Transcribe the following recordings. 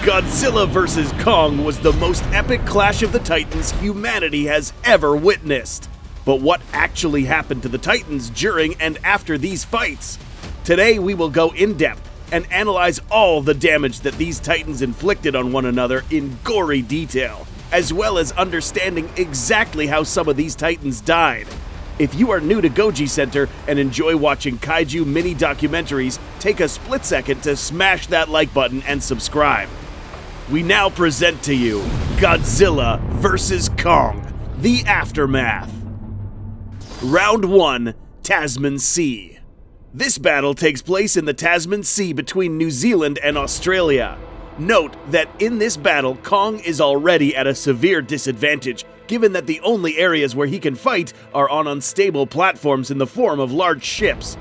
Godzilla vs. Kong was the most epic clash of the Titans humanity has ever witnessed. But what actually happened to the Titans during and after these fights? Today we will go in depth and analyze all the damage that these Titans inflicted on one another in gory detail, as well as understanding exactly how some of these Titans died. If you are new to Goji Center and enjoy watching kaiju mini documentaries, take a split second to smash that like button and subscribe. We now present to you Godzilla vs. Kong, the aftermath. Round 1, Tasman Sea. This battle takes place in the Tasman Sea between New Zealand and Australia. Note that in this battle, Kong is already at a severe disadvantage, given that the only areas where he can fight are on unstable platforms in the form of large ships.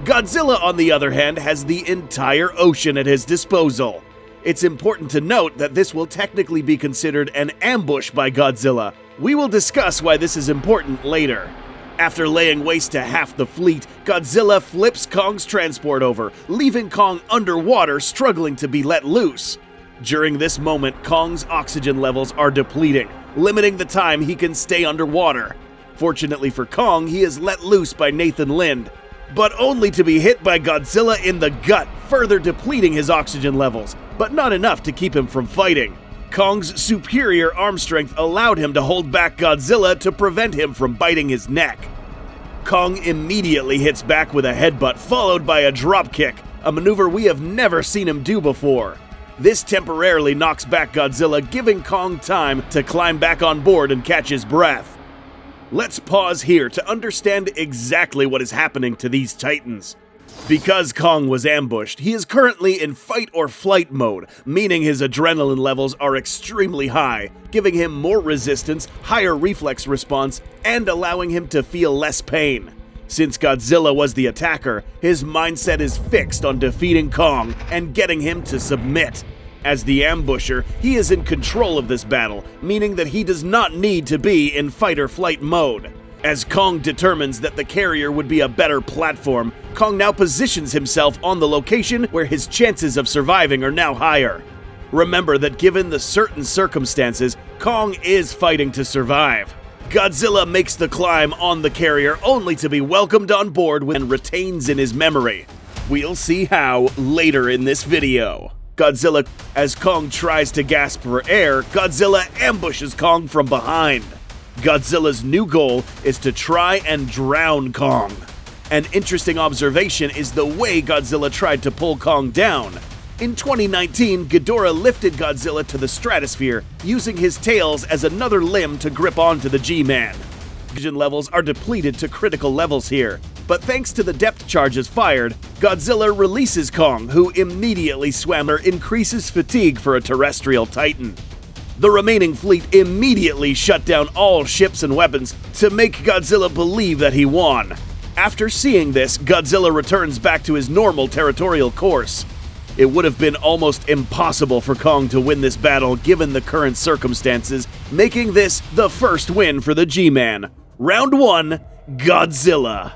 Godzilla, on the other hand, has the entire ocean at his disposal. It's important to note that this will technically be considered an ambush by Godzilla. We will discuss why this is important later. After laying waste to half the fleet, Godzilla flips Kong's transport over, leaving Kong underwater struggling to be let loose. During this moment, Kong's oxygen levels are depleting, limiting the time he can stay underwater. Fortunately for Kong, he is let loose by Nathan Lind, but only to be hit by Godzilla in the gut, further depleting his oxygen levels, but not enough to keep him from fighting. Kong's superior arm strength allowed him to hold back Godzilla to prevent him from biting his neck. Kong immediately hits back with a headbutt followed by a drop kick, a maneuver we have never seen him do before. This temporarily knocks back Godzilla, giving Kong time to climb back on board and catch his breath. Let's pause here to understand exactly what is happening to these Titans. Because Kong was ambushed, he is currently in fight or flight mode, meaning his adrenaline levels are extremely high, giving him more resistance, higher reflex response, and allowing him to feel less pain. Since Godzilla was the attacker, his mindset is fixed on defeating Kong and getting him to submit. As the ambusher, he is in control of this battle, meaning that he does not need to be in fight or flight mode. As Kong determines that the carrier would be a better platform, Kong now positions himself on the location where his chances of surviving are now higher. Remember that given the certain circumstances, Kong is fighting to survive. Godzilla makes the climb on the carrier only to be welcomed on board and retains in his memory. We'll see how later in this video. As Kong tries to gasp for air, Godzilla ambushes Kong from behind. Godzilla's new goal is to try and drown Kong. An interesting observation is the way Godzilla tried to pull Kong down. In 2019, Ghidorah lifted Godzilla to the stratosphere, using his tails as another limb to grip onto the G-Man. Oxygen levels are depleted to critical levels here, but thanks to the depth charges fired, Godzilla releases Kong, who immediately swam or increases fatigue for a terrestrial Titan. The remaining fleet immediately shut down all ships and weapons to make Godzilla believe that he won. After seeing this, Godzilla returns back to his normal territorial course. It would have been almost impossible for Kong to win this battle given the current circumstances, making this the first win for the G-Man. Round 1, Godzilla.